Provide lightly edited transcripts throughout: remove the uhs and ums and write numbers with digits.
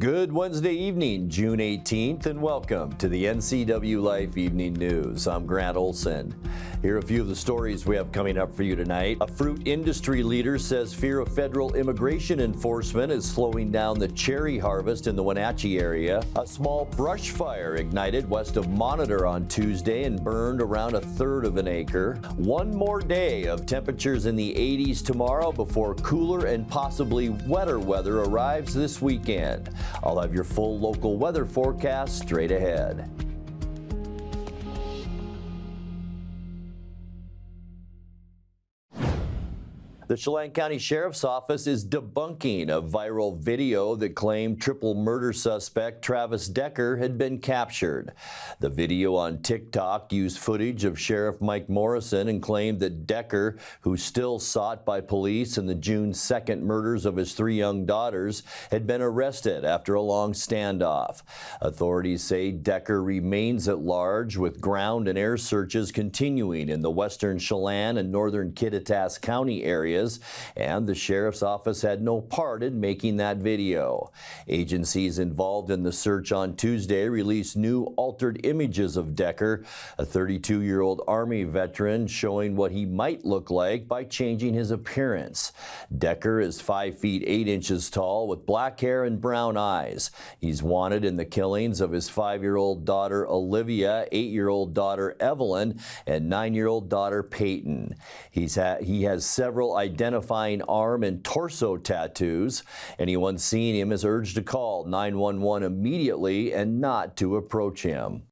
Good Wednesday evening, June 18th, and welcome to the NCWLIFE Evening News. I'm Grant Olson. Here are a few of the stories we have coming up for you tonight. A fruit industry leader says fear of federal immigration enforcement is slowing down the cherry harvest in the Wenatchee area. A small brush fire ignited west of Monitor on Tuesday and burned around a third of an acre. One more day of temperatures in the 80s tomorrow before cooler and possibly wetter weather arrives this weekend. I'll have your full local weather forecast straight ahead. The Chelan County Sheriff's Office is debunking a viral video that claimed triple murder suspect Travis Decker had been captured. The video on TikTok used footage of Sheriff Mike Morrison and claimed that Decker, who's still sought by police in the June 2nd murders of his 3 young daughters, had been arrested after a long standoff. Authorities say Decker remains at large, with ground and air searches continuing in the western Chelan and northern Kittitas County areas, and the Sheriff's Office had no part in making that video. Agencies involved in the search on Tuesday released new altered images of Decker, a 32-year-old Army veteran, showing what he might look like by changing his appearance. Decker is 5 feet 8 inches tall with black hair and brown eyes. He's wanted in the killings of his 5-year-old daughter Olivia, 8-year-old daughter Evelyn, and 9-year-old daughter Peyton. He has several identifying arm and torso tattoos. Anyone seeing him is urged to call 911 immediately and not to approach him.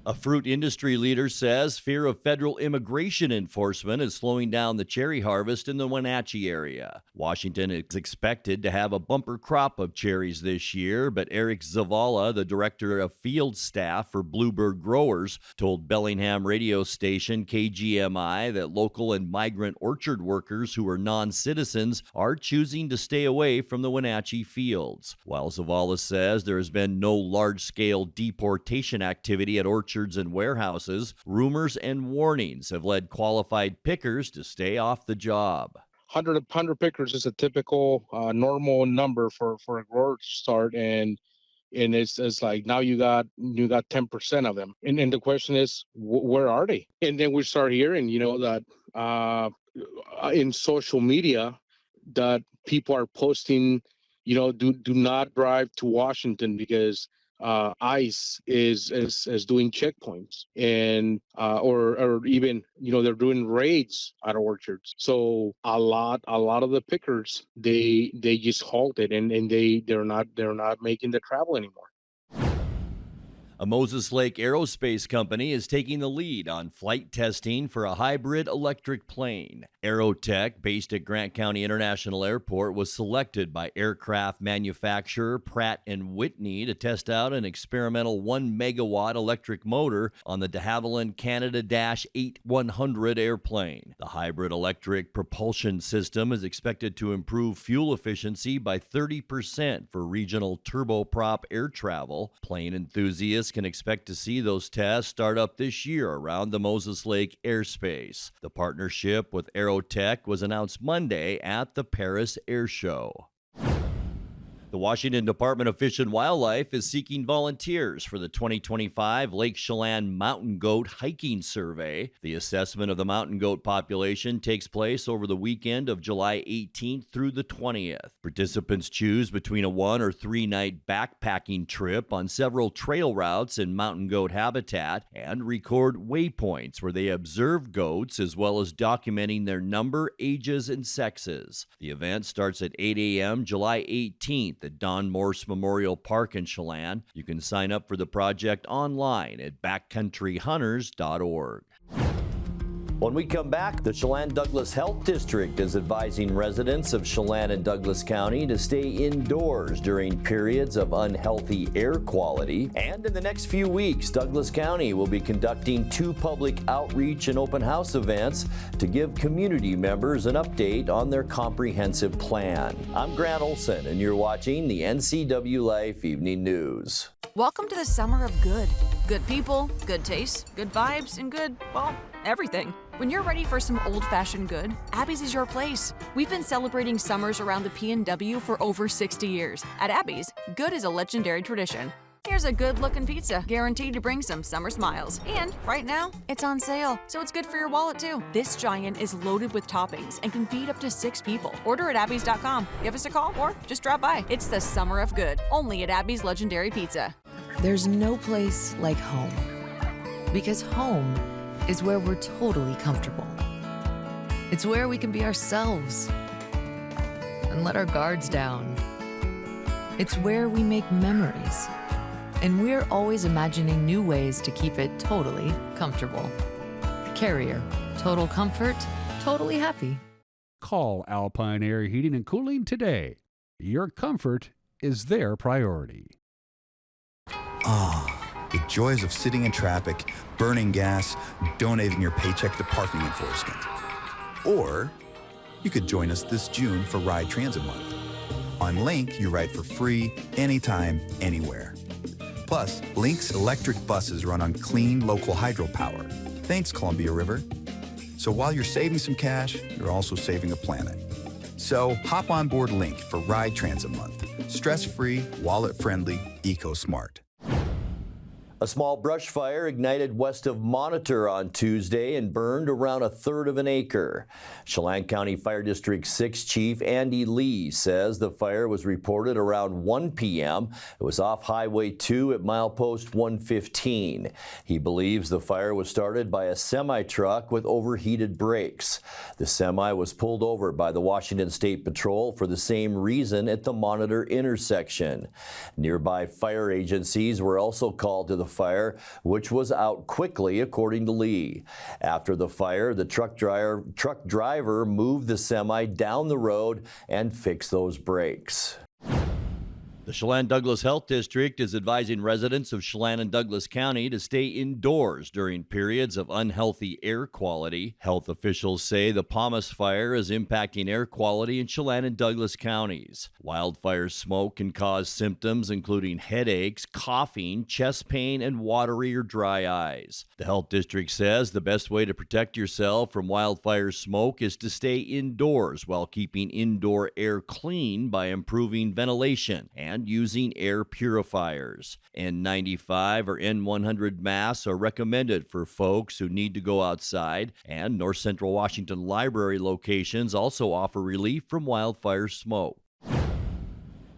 A fruit industry leader says fear of federal immigration enforcement is slowing down the cherry harvest in the Wenatchee area. Washington is expected to have a bumper crop of cherries this year, but Eric Zavala, the director of field staff for Bluebird Growers, told Bellingham radio station KGMI that local and migrant orchard workers who are non-citizens are choosing to stay away from the Wenatchee fields. While Zavala says there has been no large-scale deportation activity at orchards and warehouses, rumors and warnings have led qualified pickers to stay off the job. 100 pickers is a typical normal number for a grower to start, and it's like now you got 10% of them, and the question is, where are they? And then we start hearing that in social media that people are posting, do not drive to Washington because ICE is doing checkpoints, and or even they're doing raids at orchards. So a lot of the pickers they just halted, and they're not making the travel anymore. A Moses Lake Aerospace company is taking the lead on flight testing for a hybrid electric plane. Aerotech, based at Grant County International Airport, was selected by aircraft manufacturer Pratt & Whitney to test out an experimental 1-megawatt electric motor on the de Havilland Canada-8100 airplane. The hybrid electric propulsion system is expected to improve fuel efficiency by 30% for regional turboprop air travel. Plane enthusiasts can expect to see those tests start up this year around the Moses Lake airspace. The partnership with Aerotech was announced Monday at the Paris Air Show. The Washington Department of Fish and Wildlife is seeking volunteers for the 2025 Lake Chelan Mountain Goat Hiking Survey. The assessment of the mountain goat population takes place over the weekend of July 18th through the 20th. Participants choose between a 1 or 3 night backpacking trip on several trail routes in mountain goat habitat and record waypoints where they observe goats, as well as documenting their number, ages, and sexes. The event starts at 8 a.m. July 18th at Don Morse Memorial Park in Chelan. You can sign up for the project online at backcountryhunters.org. When we come back, the Chelan-Douglas Health District is advising residents of Chelan and Douglas County to stay indoors during periods of unhealthy air quality. And in the next few weeks, Douglas County will be conducting 2 public outreach and open house events to give community members an update on their comprehensive plan. I'm Grant Olson, and you're watching the NCWLIFE Evening News. Welcome to the summer of good. Good people, good taste, good vibes, and good, well, everything. When you're ready for some old-fashioned good, Abby's is your place. We've been celebrating summers around the P&W for over 60 years. At Abby's, good is a legendary tradition. Here's a good-looking pizza, guaranteed to bring some summer smiles. And right now, it's on sale, so it's good for your wallet too. This giant is loaded with toppings and can feed up to 6 people. Order at abbys.com. Give us a call or just drop by. It's the summer of good, only at Abby's Legendary Pizza. There's no place like home. Because home is where we're totally comfortable. It's where we can be ourselves and let our guards down. It's where we make memories. And we're always imagining new ways to keep it totally comfortable. Carrier, total comfort, totally happy. Call Alpine Air Heating and Cooling today. Your comfort is their priority. The joys of sitting in traffic, burning gas, donating your paycheck to parking enforcement. Or you could join us this June for Ride Transit Month. On Link, you ride for free, anytime, anywhere. Plus, Link's electric buses run on clean local hydropower. Thanks, Columbia River. So while you're saving some cash, you're also saving the planet. So hop on board Link for Ride Transit Month. Stress-free, wallet-friendly, eco-smart. A small brush fire ignited west of Monitor on Tuesday and burned around 1/3 of an acre. Chelan County Fire District 6 Chief Andy Lee says the fire was reported around 1 p.m. It was off Highway 2 at milepost 115. He believes the fire was started by a semi-truck with overheated brakes. The semi was pulled over by the Washington State Patrol for the same reason at the Monitor intersection. Nearby fire agencies were also called to the fire, which was out quickly, according to Lee. After the fire, the truck driver moved the semi down the road and fixed those brakes. The Chelan-Douglas Health District is advising residents of Chelan and Douglas County to stay indoors during periods of unhealthy air quality. Health officials say the Pumice fire is impacting air quality in Chelan and Douglas counties. Wildfire smoke can cause symptoms including headaches, coughing, chest pain, and watery or dry eyes. The health district says the best way to protect yourself from wildfire smoke is to stay indoors while keeping indoor air clean by improving ventilation and using air purifiers. N95 or N100 masks are recommended for folks who need to go outside, and North Central Washington Library locations also offer relief from wildfire smoke.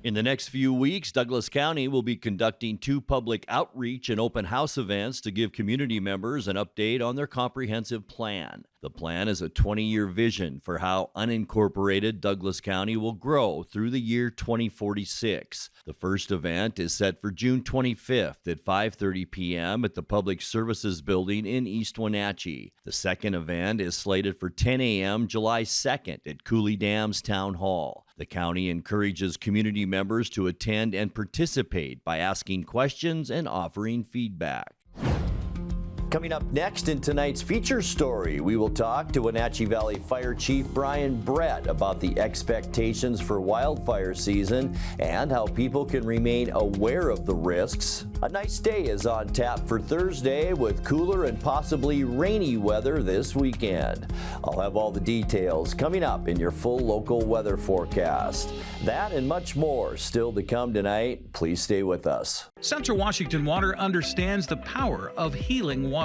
In the next few weeks, Douglas County will be conducting 2 public outreach and open house events to give community members an update on their comprehensive plan. The plan is a 20-year vision for how unincorporated Douglas County will grow through the year 2046. The first event is set for June 25th at 5:30 p.m. at the Public Services Building in East Wenatchee. The second event is slated for 10 a.m. July 2nd at Coulee Dam's Town Hall. The county encourages community members to attend and participate by asking questions and offering feedback. Coming up next in tonight's feature story, we will talk to Wenatchee Valley Fire Chief Brian Brett about the expectations for wildfire season and how people can remain aware of the risks. A nice day is on tap for Thursday with cooler and possibly rainy weather this weekend. I'll have all the details coming up in your full local weather forecast. That and much more still to come tonight. Please stay with us. Central Washington Water understands the power of healing waters.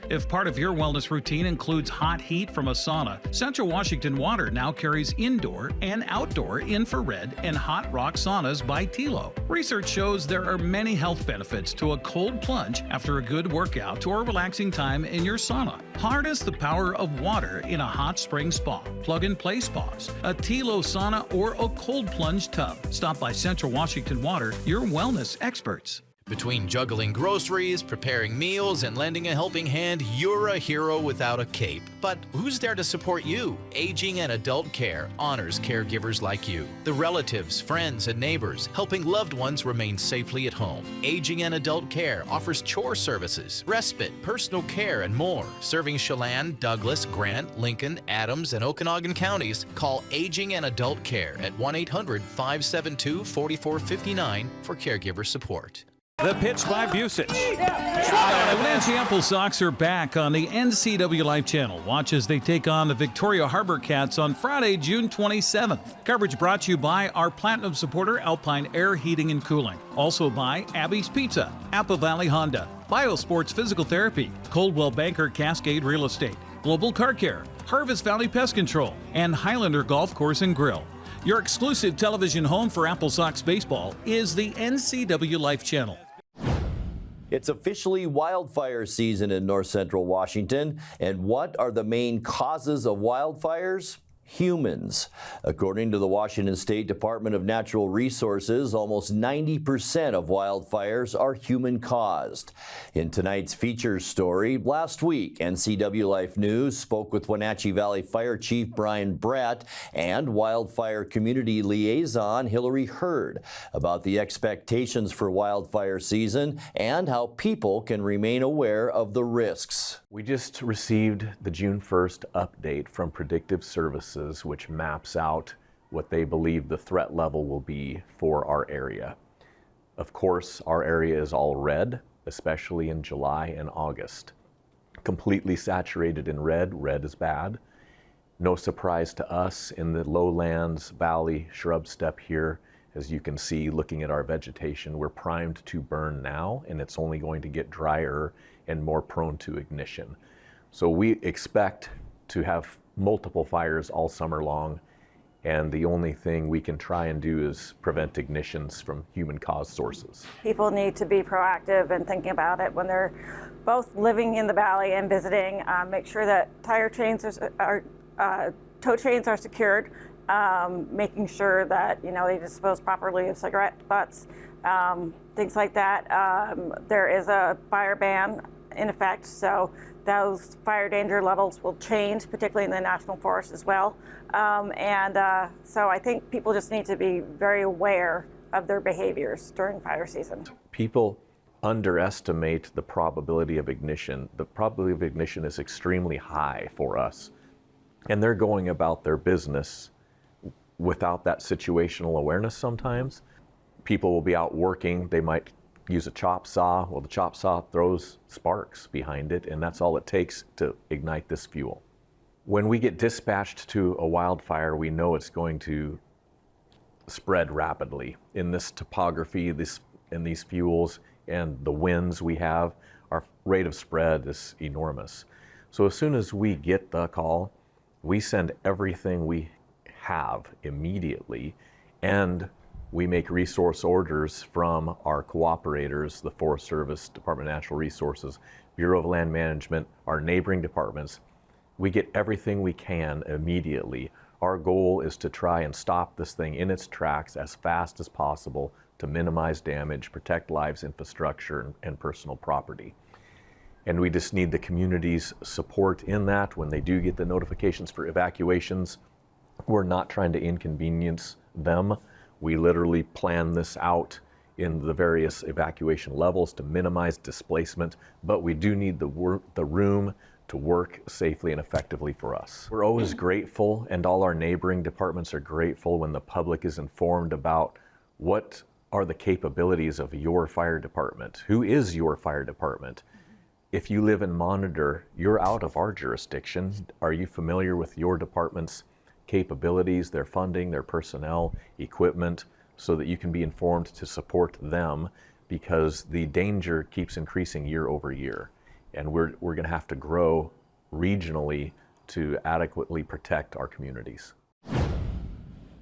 If part of your wellness routine includes hot heat from a sauna, Central Washington Water now carries indoor and outdoor infrared and hot rock saunas by Tilo. Research shows there are many health benefits to a cold plunge after a good workout or relaxing time in your sauna. Harness the power of water in a hot spring spa, plug-and-play spas, a Tilo sauna, or a cold plunge tub. Stop by Central Washington Water, your wellness experts. Between juggling groceries, preparing meals, and lending a helping hand, you're a hero without a cape. But who's there to support you? Aging and Adult Care honors caregivers like you, the relatives, friends, and neighbors, helping loved ones remain safely at home. Aging and Adult Care offers chore services, respite, personal care, and more. Serving Chelan, Douglas, Grant, Lincoln, Adams, and Okanagan counties, call Aging and Adult Care at 1-800-572-4459 for caregiver support. The pitch by Busick. The Wenatchee Apple Sox are back on the NCWLIFE channel. Watch as they take on the Victoria Harbor Cats on Friday, June 27th. Coverage brought to you by our Platinum supporter, Alpine Air Heating and Cooling. Also by Abby's Pizza, Apple Valley Honda, Biosports Physical Therapy, Coldwell Banker Cascade Real Estate, Global Car Care, Harvest Valley Pest Control, and Highlander Golf Course and Grill. Your exclusive television home for Apple Sox baseball is the NCWLIFE channel. It's officially wildfire season in north central Washington. And what are the main causes of wildfires? Humans. According to the Washington State Department of Natural Resources, almost 90% of wildfires are human-caused. In tonight's feature story, last week, NCWLIFE News spoke with Wenatchee Valley Fire Chief Brian Brett and Wildfire Community Liaison Hillary Hurd about the expectations for wildfire season and how people can remain aware of the risks. We just received the June 1st update from Predictive Services, which maps out what they believe the threat level will be for our area. Of course, our area is all red, especially in July and August. Completely saturated in red. Red is bad. No surprise to us in the lowlands, valley, shrub steppe here. As you can see, looking at our vegetation, we're primed to burn now, and it's only going to get drier and more prone to ignition. So we expect to have multiple fires all summer long, and the only thing we can try and do is prevent ignitions from human-caused sources. People need to be proactive and thinking about it when they're both living in the valley and visiting. Make sure that tire chains tow chains are secured. Making sure that they dispose properly of cigarette butts, things like that. There is a fire ban in effect, so those fire danger levels will change, particularly in the national forest as well. So I think people just need to be very aware of their behaviors during fire season. People underestimate the probability of ignition. The probability of ignition is extremely high for us, and they're going about their business without that situational awareness sometimes. People will be out working, they might use a chop saw. Well, the chop saw throws sparks behind it, and that's all it takes to ignite this fuel. When we get dispatched to a wildfire, we know it's going to spread rapidly. In this topography, in these fuels, and the winds we have, our rate of spread is enormous. So as soon as we get the call, we send everything we have immediately, and we make resource orders from our cooperators, the Forest Service, Department of Natural Resources, Bureau of Land Management, our neighboring departments. We get everything we can immediately. Our goal is to try and stop this thing in its tracks as fast as possible to minimize damage, protect lives, infrastructure, and personal property. And we just need the community's support in that. When they do get the notifications for evacuations, we're not trying to inconvenience them. We literally plan this out in the various evacuation levels to minimize displacement, but we do need the room to work safely and effectively for us. We're always grateful, and all our neighboring departments are grateful when the public is informed about what are the capabilities of your fire department. Who is your fire department? If you live in Monitor, you're out of our jurisdiction. Are you familiar with your department's capabilities, their funding, their personnel, equipment, so that you can be informed to support them, because the danger keeps increasing year over year, and we're going to have to grow regionally to adequately protect our communities.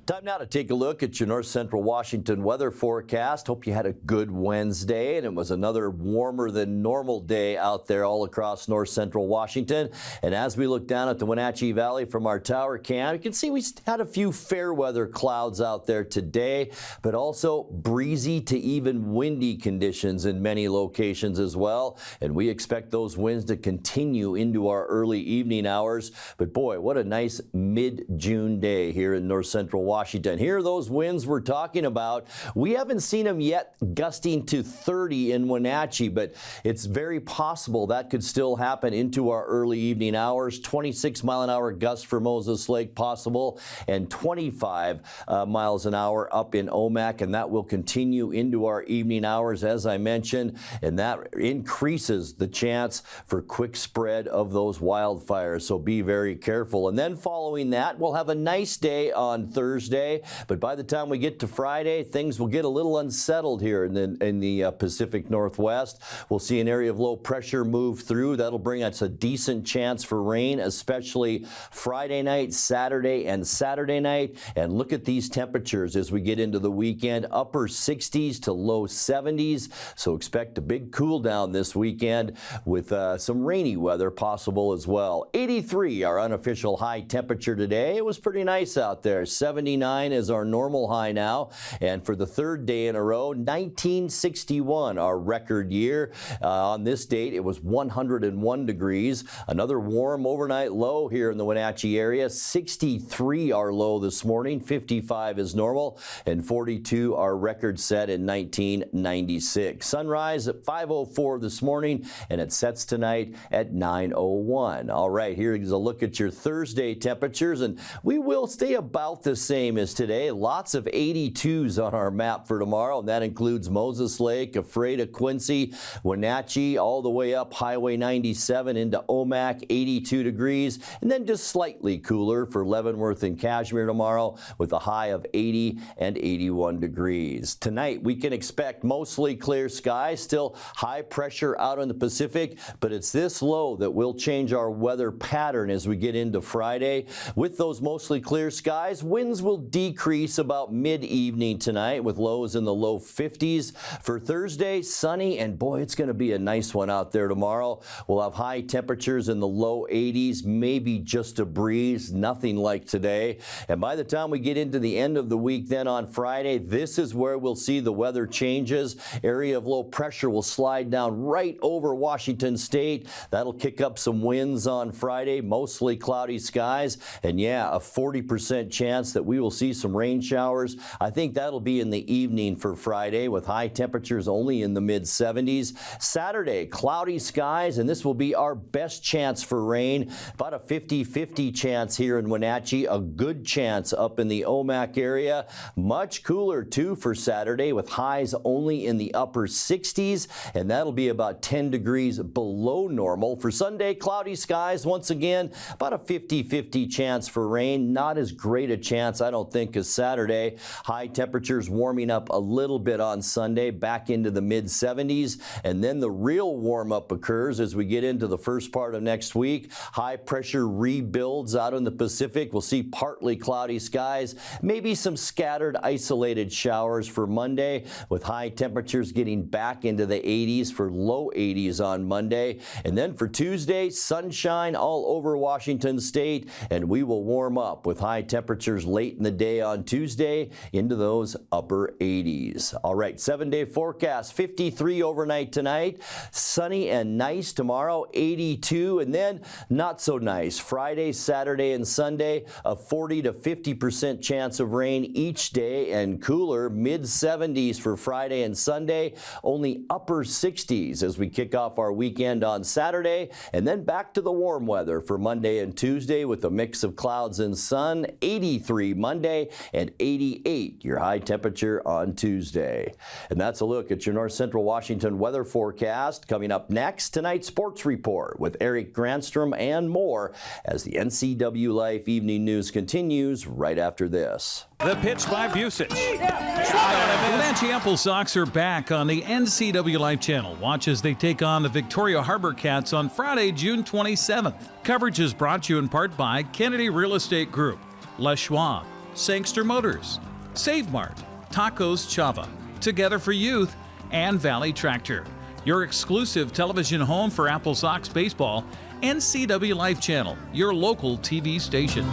Time now to take a look at your north central Washington weather forecast. Hope you had a good Wednesday, and it was another warmer than normal day out there all across north central Washington. And as we look down at the Wenatchee Valley from our tower cam, you can see we had a few fair weather clouds out there today, but also breezy to even windy conditions in many locations as well. And we expect those winds to continue into our early evening hours. But boy, what a nice mid-June day here in north central Washington. Washington. Here are those winds we're talking about. We haven't seen them yet gusting to 30 in Wenatchee, but it's very possible that could still happen into our early evening hours. 26-mile-an-hour gusts for Moses Lake possible, and 25 miles an hour up in Omak, and that will continue into our evening hours, as I mentioned, and that increases the chance for quick spread of those wildfires, so be very careful. And then following that, we'll have a nice day on Thursday, but by the time we get to Friday, things will get a little unsettled here in the Pacific Northwest. We'll see an area of low pressure move through. That'll bring us a decent chance for rain, especially Friday night, Saturday, and Saturday night. And look at these temperatures as we get into the weekend, upper 60s to low 70s. So expect a big cool down this weekend with some rainy weather possible as well. 83, our unofficial high temperature today. It was pretty nice out there. 79 is our normal high now. And for the third day in a row, 1961, our record year. On this date, it was 101 degrees. Another warm overnight low here in the Wenatchee area. 63 our low this morning. 55 is normal. And 42 our record set in 1996. Sunrise at 5:04 this morning, and it sets tonight at 9:01. All right, here is a look at your Thursday temperatures, and we will stay about the same as today. Lots of 82s on our map for tomorrow, and that includes Moses Lake, Ephrata, Quincy, Wenatchee, all the way up Highway 97 into Omak, 82 degrees, and then just slightly cooler for Leavenworth and Cashmere tomorrow with a high of 80 and 81 degrees. Tonight, we can expect mostly clear skies, still high pressure out in the Pacific, but it's this low that will change our weather pattern as we get into Friday. With those mostly clear skies, winds will decrease about mid-evening tonight with lows in the low 50s. For Thursday, sunny, and boy, it's going to be a nice one out there tomorrow. We'll have high temperatures in the low 80s, maybe just a breeze, nothing like today. And by the time we get into the end of the week then on Friday, this is where we'll see the weather changes. Area of low pressure will slide down right over Washington State. That'll kick up some winds on Friday, mostly cloudy skies, and yeah, a 40% chance that we will see some rain showers. I think that'll be in the evening for Friday with high temperatures only in the mid-70s. Saturday, cloudy skies, and this will be our best chance for rain. About a 50-50 chance here in Wenatchee, a good chance up in the Omak area. Much cooler too for Saturday with highs only in the upper 60s, and that'll be about 10 degrees below normal. For Sunday, cloudy skies once again, about a 50-50 chance for rain. Not as great a chance, I don't think, as Saturday. High temperatures warming up a little bit on Sunday, back into the mid-70s, and then the real warm-up occurs as we get into the first part of next week. High pressure rebuilds out in the Pacific. We'll see partly cloudy skies, maybe some scattered isolated showers for Monday, with high temperatures getting back into the 80s for low 80s on Monday. And then for Tuesday, sunshine all over Washington State, and we will warm up with high temperatures late in the day on Tuesday into those upper 80s. All right, 7-day forecast, 53 overnight tonight, sunny and nice tomorrow, 82, and then not so nice Friday, Saturday, and Sunday, a 40 to 50% chance of rain each day, and cooler mid-70s for Friday and Sunday, only upper 60s as we kick off our weekend on Saturday, and then back to the warm weather for Monday and Tuesday with a mix of clouds and sun. 83 Monday and 88 your high temperature on Tuesday. And that's a look at your North Central Washington weather forecast. Coming up next, tonight's sports report with Eric Granstrom and more as the NCWLIFE Evening News continues right after this. The pitch by Busich. Wenatchee Apple Sox are back on the NCWLIFE channel. Watch as they take on the Victoria Harbor Cats on Friday, June 27th. Coverage is brought to you in part by Kennedy Real Estate Group, Les Schwab, Sangster Motors, Save Mart, Tacos Chava, Together for Youth, and Valley Tractor. Your exclusive television home for Apple Sox baseball, NCWLIFE channel, your local TV station.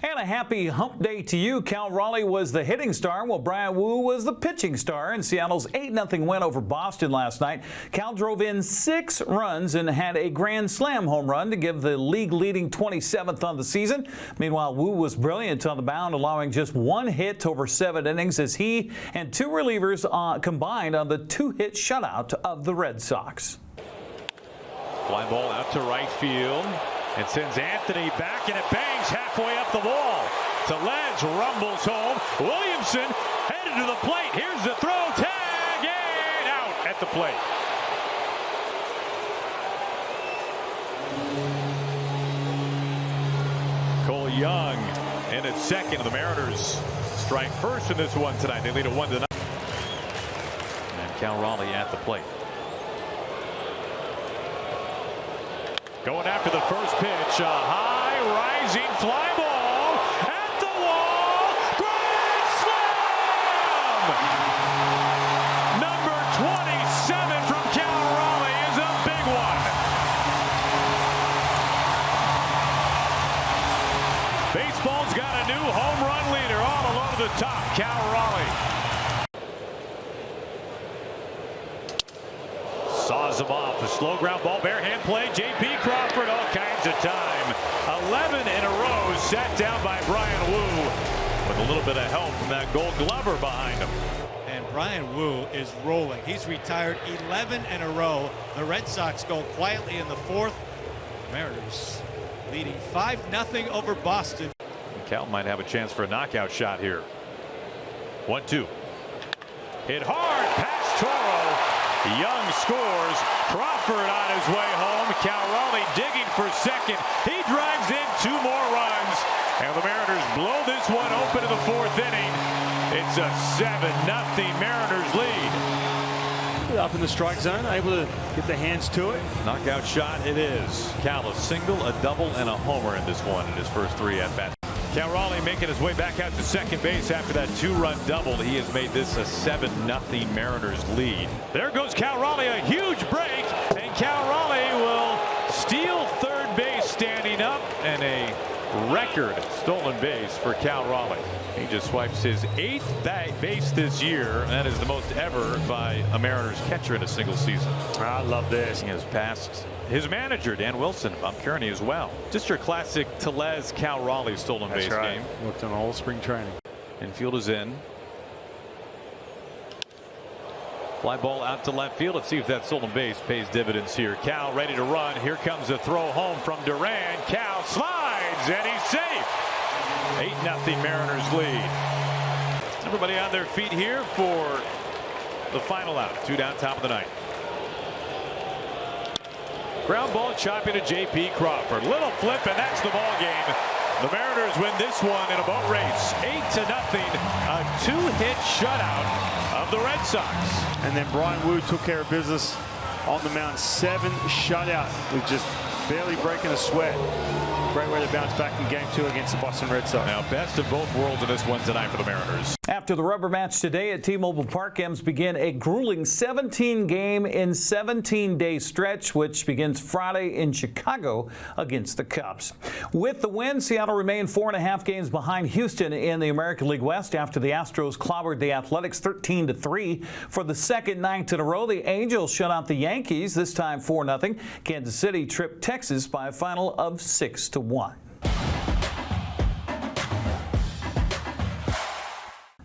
And a happy hump day to you. Cal Raleigh was the hitting star, while Brian Wu was the pitching star in Seattle's 8-0 win over Boston last night. Cal drove in 6 runs and had a grand slam home run to give the league-leading 27th on the season. Meanwhile, Wu was brilliant on the mound, allowing just 1 hit over 7 innings as he and 2 relievers combined on the 2-hit shutout of the Red Sox. Fly ball out to right field. It sends Anthony back, and it bangs halfway up the wall. Tellez rumbles home. Williamson headed to the plate. Here's the throw. Tag, and out at the plate. Cole Young in at second. The Mariners strike first in this one tonight. They lead it 1-0. And Cal Raleigh at the plate. Going after the first pitch, a high rising fly ball at the wall, grand slam! Number 27 from Cal Raleigh is a big one. Baseball's got a new home run leader all along the top, Cal Raleigh. Saws him off. A slow ground ball, bare hand play. J.P. Crawford, all kinds of time. 11 in a row, sat down by Brian Wu with a little bit of help from that Gold Glover behind him. And Brian Wu is rolling. He's retired 11 in a row. The Red Sox go quietly in the 4th. Mariners leading 5-0 over Boston. Cal might have a chance for a knockout shot here. 1-2. Hit hard past Toro. Young scores. Crawford on his way home. Cal Raleigh digging for second. He drives in 2 more runs. And the Mariners blow this one open in the 4th inning. It's a 7-0 Mariners lead. Up in the strike zone, able to get the hands to it. Knockout shot it is. Cal a single, a double, and a homer in this one in his first 3 at-bats. Cal Raleigh making his way back out to second base after that 2-run double. He has made this a 7-0 Mariners lead. There goes Cal Raleigh, a huge break, and Cal Raleigh will steal third base standing up, and a record stolen base for Cal Raleigh. He just swipes his 8th base this year, and that is the most ever by a Mariners catcher in a single season. I love this. He has passed his manager, Dan Wilson, Bob Kearney as well. Just your classic Tellez, Cal Raleigh stolen base game. Worked on all spring training. Infield is in. Fly ball out to left field. Let's see if that stolen base pays dividends here. Cal ready to run. Here comes a throw home from Duran. Cal slides, and he's safe. 8-0 Mariners lead. Everybody on their feet here for the final out. 2 down, top of the 9th. Ground ball chopping to J.P. Crawford. Little flip, and that's the ball game. The Mariners win this one in a boat race. 8-0. A 2-hit shutout of the Red Sox. And then Brian Wu took care of business on the mound. 7 shutout with just barely breaking a sweat. Great way to bounce back in Game 2 against the Boston Red Sox. Now, best of both worlds in this one tonight for the Mariners. After the rubber match today at T-Mobile Park, M's begin a grueling 17-game in 17-day stretch, which begins Friday in Chicago against the Cubs. With the win, Seattle remained 4.5 games behind Houston in the American League West after the Astros clobbered the Athletics 13-3. For the second night in a row, the Angels shut out the Yankees, this time 4-0. Kansas City tripped Texas by a final of 6-1.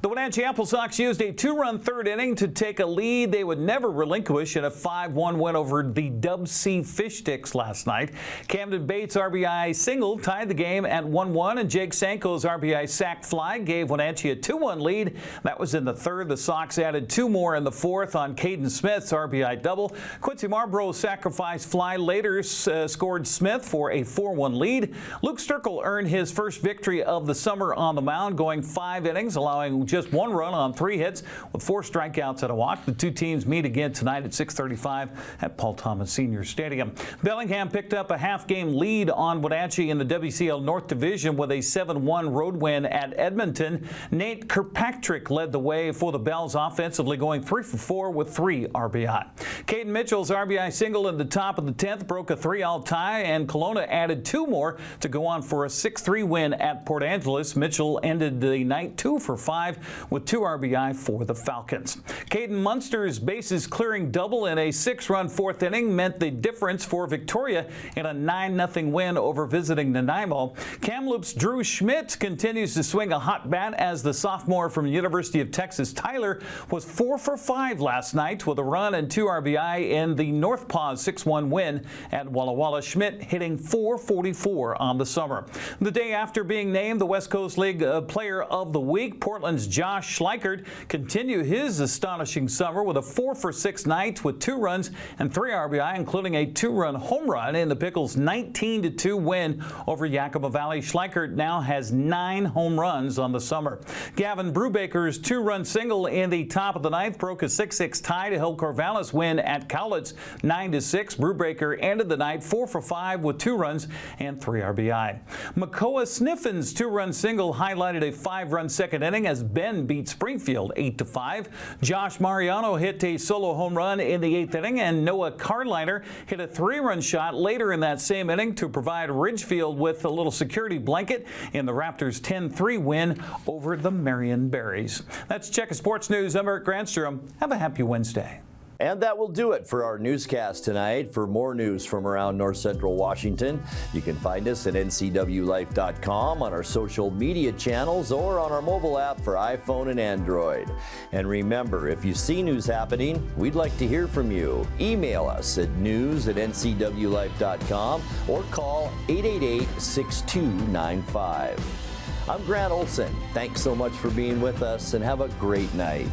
The Wenatchee Apple Sox used a 2-run 3rd inning to take a lead they would never relinquish in a 5-1 win over the Dub C Fish Sticks last night. Camden Bates' RBI single tied the game at 1-1, and Jake Sanko's RBI sac fly gave Wenatchee a 2-1 lead. That was in the 3rd. The Sox added 2 more in the 4th on Caden Smith's RBI double. Quincy Marbrough's sacrifice fly later scored Smith for a 4-1 lead. Luke Sturkle earned his first victory of the summer on the mound, going 5 innings, allowing just 1 run on 3 hits with 4 strikeouts and a walk. The 2 teams meet again tonight at 6:35 at Paul Thomas Senior Stadium. Bellingham picked up a half-game lead on Wenatchee in the WCL North Division with a 7-1 road win at Edmonton. Nate Kirkpatrick led the way for the Bells offensively, going 3 for 4 with 3 RBI. Caden Mitchell's RBI single in the top of the 10th broke a 3-all tie, and Kelowna added 2 more to go on for a 6-3 win at Port Angeles. Mitchell ended the night 2 for 5 with 2 RBI for the Falcons. Caden Munster's bases clearing double in a 6-run 4th inning meant the difference for Victoria in a 9-0 win over visiting Nanaimo. Kamloops' Drew Schmidt continues to swing a hot bat as the sophomore from University of Texas Tyler was 4 for 5 last night with a run and 2 RBI in the North Paws 6-1 win at Walla Walla. Schmidt hitting .444 on the summer. The day after being named the West Coast League Player of the Week, Portland's Josh Schleichert continued his astonishing summer with a 4 for 6 night with 2 runs and 3 RBI, including a 2-run home run in the Pickles' 19-2 win over Yakima Valley. Schleichert now has 9 home runs on the summer. Gavin Brubaker's 2-run single in the top of the 9th broke a 6-6 tie to help Corvallis win at Cowlitz 9-6. Brubaker ended the night 4 for 5 with 2 runs and 3 RBI. Makoa Sniffin's 2-run single highlighted a 5-run second inning as Ben beat Springfield 8-5. Josh Mariano hit a solo home run in the 8th inning, and Noah Carliner hit a 3-run shot later in that same inning to provide Ridgefield with a little security blanket in the Raptors' 10-3 win over the Marion Berries. That's Check of Sports News. I'm Eric Granstrom. Have a happy Wednesday. And that will do it for our newscast tonight. For more news from around North Central Washington, you can find us at NCWLIFE.com, on our social media channels, or on our mobile app for iPhone and Android. And remember, if you see news happening, we'd like to hear from you. Email us at news@ncwlife.com or call 888-6295. I'm Grant Olson. Thanks so much for being with us, and have a great night.